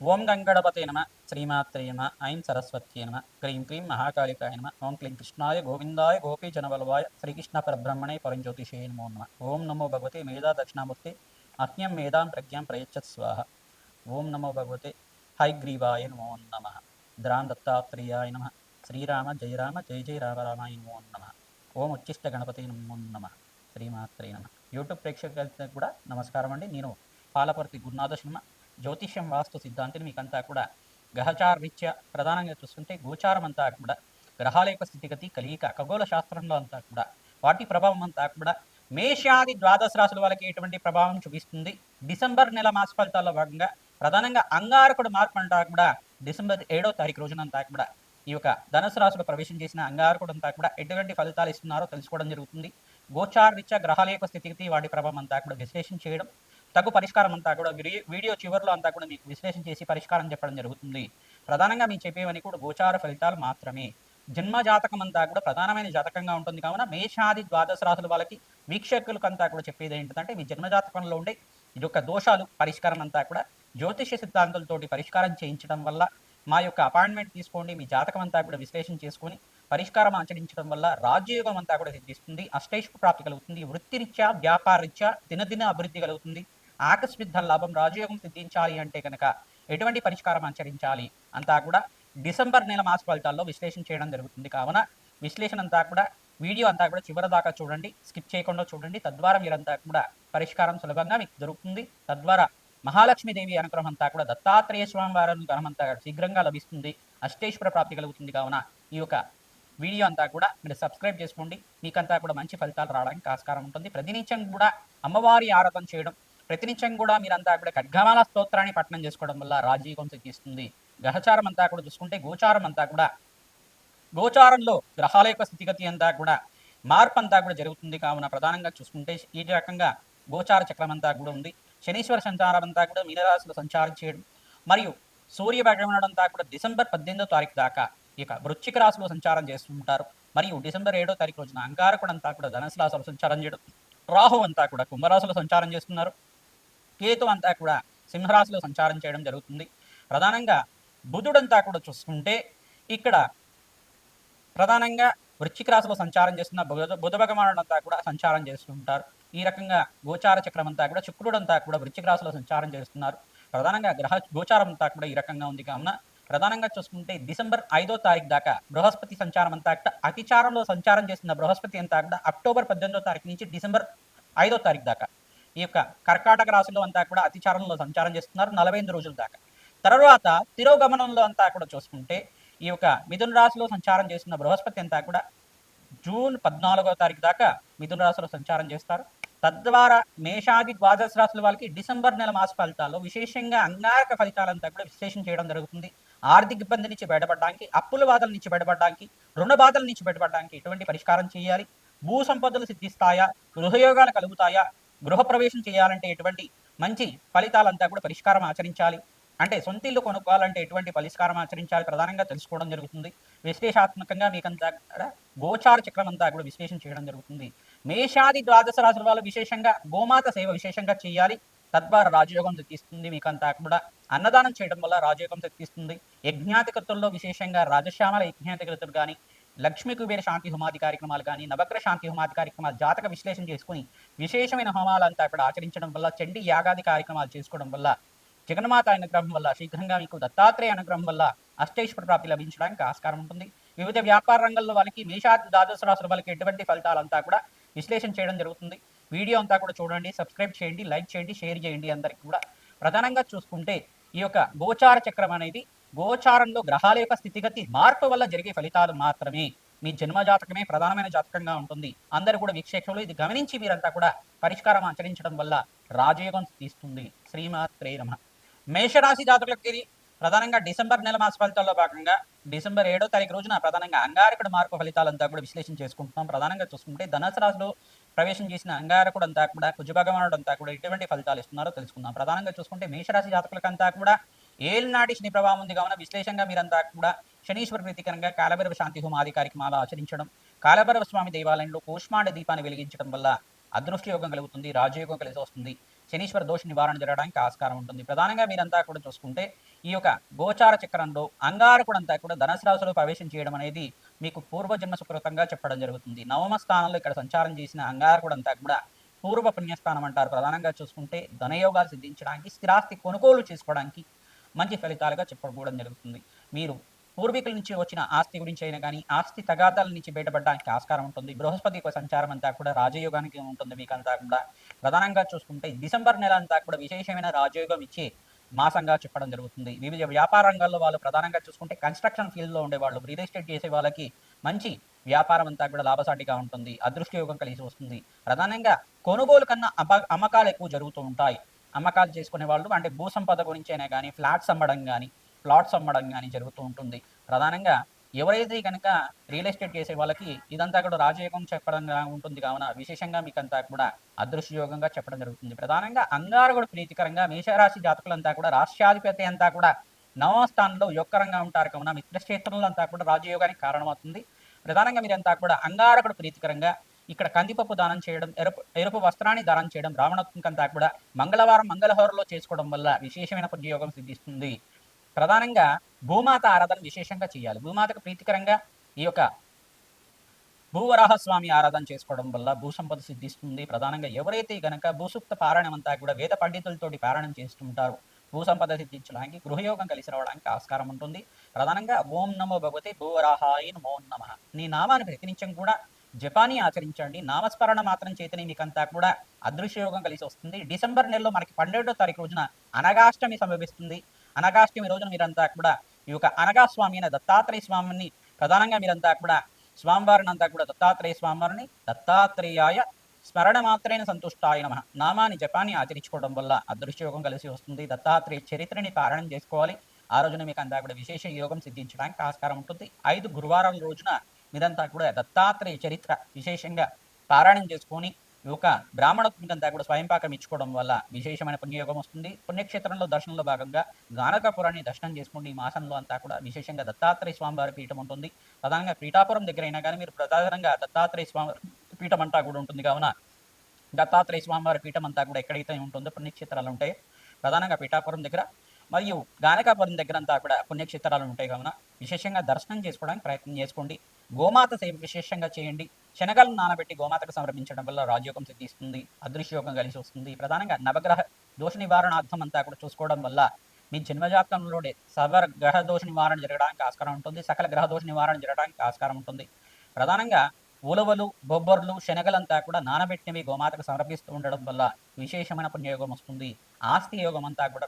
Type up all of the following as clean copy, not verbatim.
ఓం గంగణపతే నమ శ్రీమాత్రే నమ ఐం సరస్వత్యే నమ క్రీం క్రీం మహాకాళికాయ నమ ఓం క్లీం కృష్ణాయ గోవిందాయ గోపీజనవల్వాయ శ్రీకృష్ణ పరబ్రహ్మణే పరంజ్యోతిషే నమో నమ ఓం నమో భగవతే మేధా దక్షిణామూర్తి అజ్ఞం మేధాం ప్రజ్ఞాం ప్రయచ్చత్ స్వాహ ఓం నమో భగవతే హైగ్రీవాయ నమో నమ ద్రాం దత్తాత్రేయాయ నమ శ్రీరామ జయ రామ జయ జయ రామ రామాయ నమో నమ ఓం ఉచ్చిష్ట గణపతి నమో నమ శ్రీమాత్రే నమ. యూట్యూబ్ ప్రేక్షకులకు కూడా నమస్కారం అండి. నేను పాలపర్తి గురునాథ శర్మ, జ్యోతిష్యం వాస్తు సిద్ధాంతిని మీకంతా కూడా గ్రహచార రీత్యా ప్రధానంగా చూస్తుంటే గోచారం అంతా కూడా గ్రహాల యొక్క స్థితిగతి కలియిక ఖగోళ శాస్త్రంలో అంతా కూడా వాటి ప్రభావం అంతా కూడా మేషాది ద్వాదశ రాశుల వాళ్ళకి ఎటువంటి ప్రభావం చూపిస్తుంది. డిసెంబర్ నెల మాస ఫలితాల్లో భాగంగా ప్రధానంగా అంగారకుడు మార్పు అంతా కూడా డిసెంబర్ 7వ తారీఖు రోజునంతా కూడా ఈ యొక్క ధనుసు రాశిలో ప్రవేశం చేసిన అంగారకుడు అంతా కూడా ఎటువంటి ఫలితాలు ఇస్తున్నారో తెలుసుకోవడం జరుగుతుంది. గోచార రీత్యా గ్రహాల యొక్క స్థితిగతి వాటి ప్రభావం అంతా కూడా విశ్లేషణ చేయడం, తగు పరిష్కారం అంతా కూడా వీడియో చివరిలో అంతా కూడా మీకు విశ్లేషణ చేసి పరిష్కారం చెప్పడం జరుగుతుంది. ప్రధానంగా మీకు చెప్పేవని కూడా గోచార ఫలితాలు మాత్రమే. జన్మ జాతకం అంతా కూడా ప్రధానమైన జాతకంగా ఉంటుంది కావున మేషాది ద్వాదశ రాశుల వాళ్ళకి వీక్షకులకు అంతా కూడా చెప్పేది ఏంటంటే మీ జన్మ జాతకంలో ఉండే ఇది యొక్క దోషాలు పరిష్కారం అంతా కూడా జ్యోతిష్య సిద్ధాంతాలతోటి పరిష్కారం చేయించడం వల్ల మా యొక్క అపాయింట్మెంట్ తీసుకోండి, మీ జాతకం అంతా కూడా విశ్లేషణ చేసుకొని పరిష్కారం ఆచరించడం వల్ల రాజ్యయోగం అంతా కూడా సిద్ధిస్తుంది, అష్టైశ్వ ప్రాప్తి కలుగుతుంది, వృత్తిరీత్యా వ్యాపారరీత్యా దినదిన అభివృద్ధి కలుగుతుంది, ఆకస్మిక లాభం, రాజయోగం సిద్ధించాలి అంటే కనుక ఎటువంటి పరిష్కారం ఆచరించాలి అంతా కూడా డిసెంబర్ నెల మాస ఫలితాల్లో విశ్లేషణ చేయడం జరుగుతుంది. కావున విశ్లేషణ అంతా కూడా వీడియో అంతా కూడా చివరి దాకా చూడండి, స్కిప్ చేయకుండా చూడండి. తద్వారా మీరంతా కూడా పరిష్కారం సులభంగా మీకు దొరుకుతుంది. తద్వారా మహాలక్ష్మీదేవి అనుగ్రహం అంతా కూడా దత్తాత్రేయ స్వామి వారి అనుగ్రహం అంతా శీఘ్రంగా లభిస్తుంది, అష్టేశ్వర ప్రాప్తి కలుగుతుంది. కావున ఈ యొక్క వీడియో అంతా కూడా మీరు సబ్స్క్రైబ్ చేసుకోండి, మీకంతా కూడా మంచి ఫలితాలు రావడానికి ఆస్కారం ఉంటుంది. ప్రతినిత్యం కూడా అమ్మవారి ఆరాధన చేయడం, ప్రతినిత్యం కూడా మీరంతా కూడా ఖడ్గమాల స్తోత్రాన్ని పఠనం చేసుకోవడం వల్ల రాజయోగం సిద్ధిస్తుంది. గ్రహచారం అంతా కూడా చూసుకుంటే గోచారం అంతా కూడా గోచారంలో గ్రహాల యొక్క స్థితిగతి అంతా కూడా మార్పు అంతా కూడా జరుగుతుంది. కావున ప్రధానంగా చూసుకుంటే ఈ రకంగా గోచార చక్రం అంతా కూడా ఉంది. శనీశ్వర సంచారం అంతా కూడా మీనరాశిలో సంచారం చేయడం, మరియు సూర్య భగవానుడు అంతా కూడా డిసెంబర్ 18వ తారీఖు దాకా ఇక వృశ్చిక రాశిలో సంచారం చేస్తుంటారు. మరియు డిసెంబర్ 7వ తారీఖు రోజున అంగారకుడు అంతా కూడా ధనుసు రాశిలో సంచారం చేయడం, రాహు అంతా కూడా కుంభరాశిలో సంచారం చేస్తున్నారు, కేతు అంతా కూడా సింహరాశిలో సంచారం చేయడం జరుగుతుంది. ప్రధానంగా బుధుడంతా కూడా చూసుకుంటే ఇక్కడ ప్రధానంగా వృశ్చిక రాశిలో సంచారం చేస్తున్న బుధ భగవానుడు అంతా కూడా సంచారం చేస్తుంటారు. ఈ రకంగా గోచార చక్రం అంతా కూడా శుక్రుడు అంతా కూడా వృశ్చిక రాశిలో సంచారం చేస్తున్నారు. ప్రధానంగా గ్రహ గోచారం అంతా కూడా ఈ రకంగా ఉంది. కావున ప్రధానంగా చూసుకుంటే డిసెంబర్ 5వ తారీఖు దాకా బృహస్పతి సంచారం అంతా కూడా అతిచారంలో సంచారం చేస్తున్న బృహస్పతి అంతా కూడా అక్టోబర్ 18వ తారీఖు నుంచి డిసెంబర్ 5వ తారీఖు దాకా ఈ యొక్క కర్కాటక రాశిలో అంతా కూడా అతిచారంలో సంచారం చేస్తున్నారు 48 రోజుల దాకా. తర్వాత తిరోగమనంలో అంతా కూడా చూసుకుంటే ఈ యొక్క మిథున రాశిలో సంచారం చేస్తున్న బృహస్పతి అంతా కూడా జూన్ 14వ తారీఖు దాకా మిథున రాశిలో సంచారం చేస్తారు. తద్వారా మేషాది ద్వాదశ రాశుల వాళ్ళకి డిసెంబర్ నెల మాస ఫలితాల్లో విశేషంగా అంగారక ఫలితాలంతా కూడా విశ్లేషణ చేయడం జరుగుతుంది. ఆర్థిక ఇబ్బంది నుంచి బయటపడడానికి, అప్పుల బాధల నుంచి బయటపడడానికి, రుణ బాధల నుంచి బయటపడడానికి ఎటువంటి పరిష్కారం చేయాలి, భూ సంపదలు సిద్ధిస్తాయా, గృహయోగాలు కలుగుతాయా, గృహప్రవేశం చేయాలంటే ఎటువంటి మంచి ఫలితాలంతా కూడా పరిష్కారం ఆచరించాలి, అంటే సొంత ఇల్లు కొనుక్కోవాలంటే ఎటువంటి పరిష్కారం ఆచరించాలి ప్రధానంగా తెలుసుకోవడం జరుగుతుంది. విశ్లేషాత్మకంగా మీకంతా గోచార చక్రం అంతా కూడా విశ్లేషణ చేయడం జరుగుతుంది. మేషాది ద్వాదశ రాశుల వాళ్ళు విశేషంగా గోమాత సేవ విశేషంగా చేయాలి, తద్వారా రాజయోగం తెప్పిస్తుంది. మీకంతా కూడా అన్నదానం చేయడం వల్ల రాజయోగం తెప్పిస్తుంది. యజ్ఞాతికృతుల్లో విశేషంగా రాజశ్యామల యజ్ఞాతికృతులు కానీ, లక్ష్మీ కుబేర శాంతి హోమాది కార్యక్రమాలు కానీ, నవగ్రహ శాంతి హోమాది కార్యక్రమాలు జాతక విశ్లేషణ చేసుకుని విశేషమైన హోమాలంతా కూడా ఆచరించడం వల్ల, చండీ యాగాది కార్యక్రమాలు చేసుకోవడం వల్ల, జగన్మాత అనుగ్రహం వల్ల శీఘ్రంగా మీకు దత్తాత్రేయ అనుగ్రహం వల్ల అష్టైశ్వర ప్రాప్తి లభించడానికి ఆస్కారం ఉంటుంది. వివిధ వ్యాపార రంగంలో వాళ్ళకి మేషాది ద్వాదశ రాశుల వాళ్ళకి ఎటువంటి ఫలితాలంతా కూడా విశ్లేషణ చేయడం జరుగుతుంది. వీడియో అంతా కూడా చూడండి, సబ్స్క్రైబ్ చేయండి, లైక్ చేయండి, షేర్ చేయండి అందరికి కూడా. ప్రధానంగా చూసుకుంటే ఈ యొక్క గోచార చక్రం అనేది గోచారంలో గ్రహాల యొక్క స్థితిగతి మార్పు వల్ల జరిగే ఫలితాలు మాత్రమే. మీ జన్మ జాతకమే ప్రధానమైన జాతకంగా ఉంటుంది. అందరూ కూడా వీక్షకులు ఇది గమనించి మీరంతా కూడా పరిష్కారం ఆచరించడం వల్ల రాజయోగం తీస్తుంది. శ్రీమాత్రే నమః. మేషరాశి జాతకులకి ప్రధానంగా డిసెంబర్ నెల మాస ఫలితాల్లో భాగంగా డిసెంబర్ 7వ తారీఖు రోజున ప్రధానంగా అంగారకుడు మార్పు ఫలితాలంతా కూడా విశ్లేషణ చేసుకుంటున్నాం. ప్రధానంగా చూసుకుంటే ధనుసు రాశిలో ప్రవేశం చేసిన అంగారకుడు అంతా కూడా కుజభగవానుడు అంతా కూడా ఎటువంటి ఫలితాలు ఇస్తున్నారో తెలుసుకుందాం. ప్రధానంగా చూసుకుంటే మేషరాశి జాతకులకంతా కూడా ఏళ్ళనాటి శని ప్రభావం ఉంది కావున విశ్లేషంగా మీరంతా కూడా శనీశ్వర ప్రీతికరంగా కాలభైరవ శాంతి హోమాది కార్యక్రమాలు ఆచరించడం, కాలభైరవ స్వామి దేవాలయంలో కూష్మాండ దీపాన్ని వెలిగించడం వల్ల అదృష్ట యోగం కలుగుతుంది, రాజయోగం కలిసి వస్తుంది. శనీశ్వర దోష నివారణ జరగడానికి ఆస్కారం ఉంటుంది. ప్రధానంగా మీరంతా కూడా చూసుకుంటే ఈ యొక్క గోచార చక్రంలో అంగారకుడంతా కూడా ధనుసు రాశిలో ప్రవేశం చేయడం అనేది మీకు పూర్వజన్మ సుకృతంగా చెప్పడం జరుగుతుంది. నవమ స్థానంలో ఇక్కడ సంచారం చేసిన అంగారకుడంతా కూడా పూర్వ పుణ్యస్థానం అంటారు. ప్రధానంగా చూసుకుంటే ధనయోగాలు సిద్ధించడానికి, స్థిరాస్తి కొనుగోలు చేసుకోవడానికి మంచి ఫలితాలుగా చెప్పకపోవడం జరుగుతుంది. మీరు పూర్వీకుల నుంచి వచ్చిన ఆస్తి గురించి అయినా కానీ ఆస్తి తగాదాల నుంచి బయటపడడానికి ఆస్కారం ఉంటుంది. బృహస్పతి యొక్క సంచారం అంతా కూడా రాజయోగానికి ఉంటుంది. మీకంతా కూడా ప్రధానంగా చూసుకుంటే డిసెంబర్ నెల అంతా కూడా విశేషమైన రాజయోగం ఇచ్చే మాసంగా చెప్పడం జరుగుతుంది. వివిధ వ్యాపార రంగాల్లో వాళ్ళు ప్రధానంగా చూసుకుంటే కన్స్ట్రక్షన్ ఫీల్డ్లో ఉండేవాళ్ళు, రియల్ ఎస్టేట్ చేసే వాళ్ళకి మంచి వ్యాపారం అంతా కూడా లాభసాటిగా ఉంటుంది. అదృష్ట యోగం కలిసి వస్తుంది. ప్రధానంగా కొనుగోలు కన్నా అమ్మకాలు ఎక్కువ జరుగుతూ ఉంటాయి. అమ్మకాలు చేసుకునే వాళ్ళు అంటే భూ సంపద గురించి అయినా కానీ ఫ్లాట్స్ అమ్మడం కానీ ప్లాట్స్ అమ్మడం కానీ జరుగుతూ ఉంటుంది. ప్రధానంగా ఎవరైతే కనుక రియల్ ఎస్టేట్ చేసే వాళ్ళకి ఇదంతా కూడా రాజయోగం చెప్పడం ఉంటుంది కావున విశేషంగా మీకంతా కూడా అదృష్టయోగంగా చెప్పడం జరుగుతుంది. ప్రధానంగా అంగారకుడు ప్రీతికరంగా మేషరాశి జాతకులంతా కూడా రాష్ట్రాధిపతి అంతా కూడా నవమ స్థానంలో యొక్కరంగా ఉంటారు కావున మిత్రక్షేత్రంలో అంతా కూడా రాజయోగానికి కారణమవుతుంది. ప్రధానంగా మీరంతా కూడా అంగారకుడు ప్రీతికరంగా ఇక్కడ కందిపప్పు దానం చేయడం, ఎరుపు వస్త్రాన్ని దానం చేయడం, రావణత్వంకంతా కూడా మంగళవారం మంగళహోరలో చేసుకోవడం వల్ల విశేషమైన పుణ్యయోగం సిద్ధిస్తుంది. ప్రధానంగా భూమాత ఆరాధన విశేషంగా చేయాలి. భూమాతకు ప్రీతికరంగా ఈ యొక్క భూవరాహస్వామి ఆరాధన చేసుకోవడం వల్ల భూసంపద సిద్ధిస్తుంది. ప్రధానంగా ఎవరైతే గనక భూసూక్త పారాయణం అంతా కూడా వేద పండితులతోటి పారాయణం చేస్తుంటారో భూసంపద సిద్ధించడానికి గృహయోగం కలిసి రావడానికి ఆస్కారం ఉంటుంది. ప్రధానంగా ఓం నమో భగవతే భూవరాహాయ నమో నమః నీ నామాన్ని ప్రతినిత్యం కూడా జపాన్ని ఆచరించండి. నామస్మరణ మాత్రం చేతనే మీకంతా కూడా అదృశ్యయోగం కలిసి వస్తుంది. డిసెంబర్ నెలలో మనకి 12వ తారీఖు రోజున అనగాష్టమి సంభవిస్తుంది. అనగాష్టమి రోజున మీరంతా కూడా ఈ యొక్క అనగాస్వామి అయిన దత్తాత్రేయ స్వామిని ప్రధానంగా మీరంతా కూడా స్వామివారిని అంతా కూడా దత్తాత్రేయ స్వామివారిని దత్తాత్రేయాయ స్మరణ మాత్రైన సంతుష్టాయ నమః నామాన్ని జపాన్ని ఆచరించుకోవడం వల్ల అదృష్టయోగం కలిసి వస్తుంది. దత్తాత్రేయ చరిత్రని పారాయణం చేసుకోవాలి. ఆ రోజున మీకు అంతా కూడా విశేష యోగం సిద్ధించడానికి ఆస్కారం ఉంటుంది. 5 గురువారాల రోజున మీరంతా కూడా దత్తాత్రేయ చరిత్ర విశేషంగా పారాయణం చేసుకొని ఈ యొక్క బ్రాహ్మణత్వంతా కూడా స్వయంపాకం ఇచ్చుకోవడం వల్ల విశేషమైన పుణ్యయోగం వస్తుంది. పుణ్యక్షేత్రంలో దర్శనంలో భాగంగా గానకాపురాన్ని దర్శనం చేసుకోండి. ఈ మాసంలో అంతా కూడా విశేషంగా దత్తాత్రేయ స్వామివారి పీఠం ఉంటుంది. ప్రధానంగా పీఠాపురం దగ్గర అయినా కానీ మీరు ప్రధానంగా దత్తాత్రేయ స్వామి పీఠం అంతా కూడా ఉంటుంది కావున దత్తాత్రేయ స్వామివారి పీఠం అంతా కూడా ఎక్కడైతే ఉంటుందో పుణ్యక్షేత్రాలు ఉంటాయి. ప్రధానంగా పీఠాపురం దగ్గర మరియు గానకాపురం దగ్గర అంతా కూడా పుణ్యక్షేత్రాలు ఉంటాయి కావున విశేషంగా దర్శనం చేసుకోవడానికి ప్రయత్నం చేసుకోండి. గోమాత సేవ విశేషంగా చేయండి. శనగలను నానబెట్టి గోమాతకు సమర్పించడం వల్ల రాజయోగం సిద్ధిస్తుంది. అదృశ్యయోగం కలిసి వస్తుంది. ప్రధానంగా నవగ్రహ దోష నివారణార్థం అంతా కూడా చూసుకోవడం వల్ల మీ జన్మజాతకంలోనే సర్వ గ్రహ దోష నివారణ జరగడానికి ఆస్కారం ఉంటుంది. సకల గ్రహ దోష నివారణ జరగడానికి ఆస్కారం ఉంటుంది. ప్రధానంగా ఉలవలు, బొబ్బర్లు, శనగలంతా కూడా నానబెట్టినవి గోమాతకు సమర్పిస్తూ ఉండడం వల్ల విశేషమైన పుణ్యయోగం వస్తుంది. ఆస్తి యోగం అంతా కూడా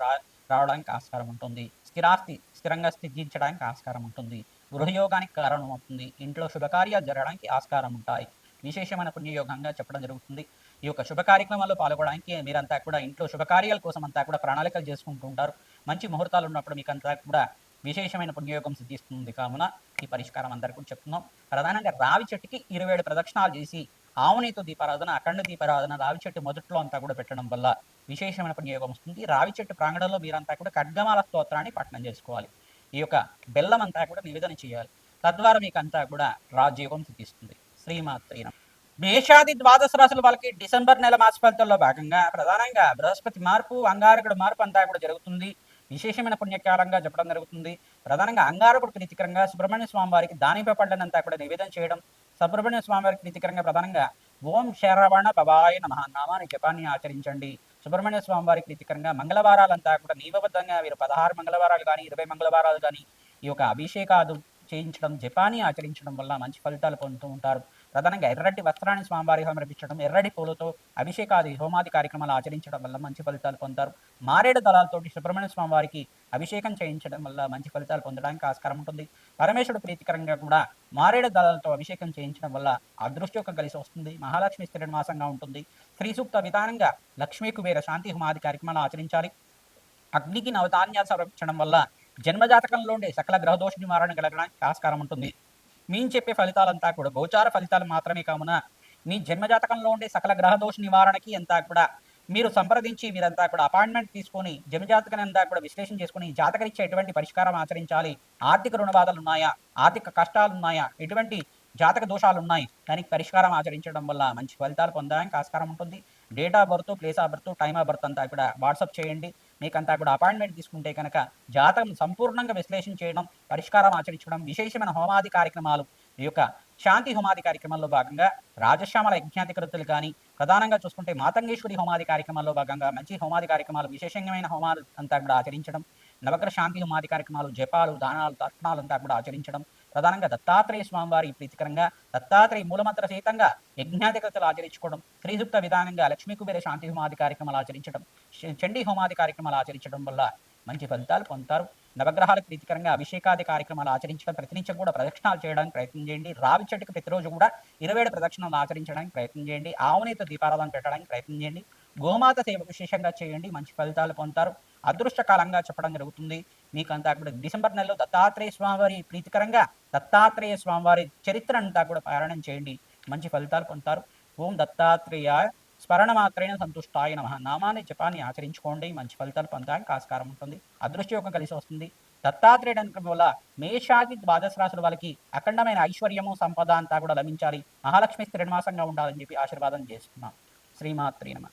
రావడానికి ఆస్కారం ఉంటుంది. స్థిరాస్తి స్థిరంగా స్థితించడానికి ఆస్కారం ఉంటుంది. గృహయోగానికి కారణం అవుతుంది. ఇంట్లో శుభకార్యాలు జరగడానికి ఆస్కారం ఉంటాయి. విశేషమైన పుణ్యయోగంగా చెప్పడం జరుగుతుంది. ఈ యొక్క శుభ కార్యక్రమాల్లో పాల్గొనడానికి మీరంతా కూడా ఇంట్లో శుభకార్యాల కోసం అంతా కూడా ప్రణాళికలు చేసుకుంటూ ఉంటారు. మంచి ముహూర్తాలు ఉన్నప్పుడు మీకంతా కూడా విశేషమైన పుణ్యయోగం సిద్ధిస్తుంది కావున ఈ పరిష్కారం అందరికీ చెప్తున్నాం. ప్రధానంగా రావి చెట్టుకి 27 ప్రదక్షిణాలు చేసి ఆవునితో దీపారాధన, అఖండ దీపారాధన రావి చెట్టు మొదట్లో అంతా కూడా పెట్టడం వల్ల విశేషమైన పుణ్యయోగం వస్తుంది. రావి చెట్టు ప్రాంగణంలో మీరంతా కూడా ఖడ్గమాల స్తోత్రాన్ని పఠనం చేసుకోవాలి. ఈ యొక్క బెల్లం అంతా కూడా నివేదన చేయాలి. తద్వారా మీకు అంతా కూడా రాజయోగం సిద్ధిస్తుంది. శ్రీమాత్రే నమః. మేషాది ద్వాదశ రాశుల వాళ్ళకి డిసెంబర్ నెల మాస ఫలితాల్లో భాగంగా ప్రధానంగా బృహస్పతి మార్పు, అంగారకుడు మార్పు అంతా కూడా జరుగుతుంది. విశేషమైన పుణ్యకాలంగా చెప్పడం జరుగుతుంది. ప్రధానంగా అంగారకుడు ప్రీతికరంగా సుబ్రహ్మణ్య స్వామి వారికి దానిపై పడ్డనంతా కూడా నివేదన చేయడం, సుబ్రహ్మణ్య స్వామి వారికి ప్రీతికరంగా ప్రధానంగా ఓం శరవణ భవాయ నమః నామాన్ని జపాన్ని ఆచరించండి. సుబ్రహ్మణ్య స్వామి వారికి ప్రీతికరంగా మంగళవారాలంతా కూడా నియమబద్ధంగా వీరు 16 మంగళవారాలు కానీ 20 మంగళవారాలు కానీ ఈ యొక్క అభిషేకాలు చేయించడం, జపాన్ని ఆచరించడం వల్ల మంచి ఫలితాలు పొందుతూ ఉంటారు. ప్రధానంగా ఎర్రటి వస్త్రాన్ని స్వామివారికి సమర్పించడం, ఎర్రటి పూలతో అభిషేకాది హోమాది కార్యక్రమాలు ఆచరించడం వల్ల మంచి ఫలితాలు పొందుతారు. మారేడు దళాలతోటి సుబ్రహ్మణ్య స్వామి వారికి అభిషేకం చేయించడం వల్ల మంచి ఫలితాలు పొందడానికి ఆస్కారం ఉంటుంది. పరమేశ్వరుడు ప్రీతికరంగా కూడా మారేడు దళాలతో అభిషేకం చేయించడం వల్ల అదృష్టయోగం కలిసి వస్తుంది. మహాలక్ష్మి స్థిర మాసంగా ఉంటుంది. స్త్రీ సూక్త విధానంగా లక్ష్మీ కుబేర శాంతి హోమాది కార్యక్రమాలు ఆచరించాలి. అగ్నికి నవధాన్యాలు సమర్పించడం వల్ల జన్మజాతకంలో ఉండే సకల గ్రహదోష నివారణ కలగడానికి ఆస్కారం ఉంటుంది. మేము చెప్పే ఫలితాలంతా కూడా గోచార ఫలితాలు మాత్రమే కావున మీ జన్మజాతకంలో ఉండే సకల గ్రహదోష నివారణకి అంతా కూడా మీరు సంప్రదించి మీరంతా కూడా అపాయింట్మెంట్ తీసుకొని జన్మజాతకాన్ని అంతా కూడా విశ్లేషణ చేసుకుని జాతకరీత్యా ఎటువంటి పరిష్కారం ఆచరించాలి, ఆర్థిక రుణ బాధలు ఉన్నాయా, ఆర్థిక కష్టాలు ఉన్నాయా, ఎటువంటి జాతక దోషాలు ఉన్నాయి, దానికి పరిష్కారం ఆచరించడం వల్ల మంచి ఫలితాలు పొందడానికి ఆస్కారం ఉంటుంది. Date of birth, place of birth, time of birth అంతా కూడా వాట్సాప్ చేయండి. మీకంతా కూడా అపాయింట్మెంట్ తీసుకుంటే కనుక జాతకం సంపూర్ణంగా విశ్లేషణ చేయడం, పరిష్కారం ఆచరించడం, విశేషమైన హోమాది కార్యక్రమాలు, ఈ యొక్క శాంతి హోమాది కార్యక్రమాల్లో భాగంగా రాజశ్యామల యజ్ఞాధికృతులు కానీ, ప్రధానంగా చూసుకుంటే మాతంగేశ్వరి హోమాది కార్యక్రమాల్లో భాగంగా మంచి హోమాది కార్యక్రమాలు, విశేషమైన హోమాలు అంతా కూడా ఆచరించడం, నవగ్రహ శాంతి హోమాది కార్యక్రమాలు, జపాలు, దానాలు, తర్పణాలంతా కూడా ఆచరించడం, ప్రధానంగా దత్తాత్రేయ స్వామివారి ప్రీతికరంగా దత్తాత్రేయ మూలమంత్ర సహితంగా యజ్ఞాధికృతులు ఆచరించుకోవడం, శ్రీసూక్త విధానంగా లక్ష్మీ కుబేర శాంతి హోమాది కార్యక్రమాలు ఆచరించడం, చండీ హోమాది కార్యక్రమాలు ఆచరించడం వల్ల మంచి ఫలితాలు పొందుతారు. నవగ్రహాలకు ప్రీతికరంగా అభిషేకాది కార్యక్రమాలు ఆచరించడం, ప్రతినిత్యం కూడా ప్రదక్షిణాలు చేయడానికి ప్రయత్నం చేయండి. రావి చెట్టుకు ప్రతిరోజు కూడా 27 ప్రదక్షిణాలు ఆచరించడానికి ప్రయత్నం చేయండి. ఆవునేతో దీపారాధన పెట్టడానికి ప్రయత్నం చేయండి. గోమాత సేవ విశేషంగా చేయండి, మంచి ఫలితాలు పొందుతారు. అదృష్టకాలంగా చెప్పడం జరుగుతుంది. మీకంతా కూడా డిసెంబర్ నెలలో దత్తాత్రేయ స్వామివారి ప్రీతికరంగా దత్తాత్రేయ స్వామివారి చరిత్ర అంతా కూడా పారాయణం చేయండి, మంచి ఫలితాలు పొందుతారు. ఓం దత్తాత్రేయాయ స్మరణ మాత్రైన సంతుష్టాయ నమః నామాన్ని జపాన్ని ఆచరించుకోండి, మంచి ఫలితాలు పొందడానికి ఆస్కారం ఉంటుంది. అదృష్టయోగం కలిసి వస్తుంది. దత్తాత్రేయుడు అనుగ్రహం వల్ల మేషాది ద్వాదశ రాశుల వాళ్ళకి అఖండమైన ఐశ్వర్యము, సంపద అంతా కూడా లభించాలి. మహాలక్ష్మి స్థిరనివాసంగా ఉండాలని చెప్పి ఆశీర్వాదం చేస్తున్నాం. శ్రీమాత్రే నమః.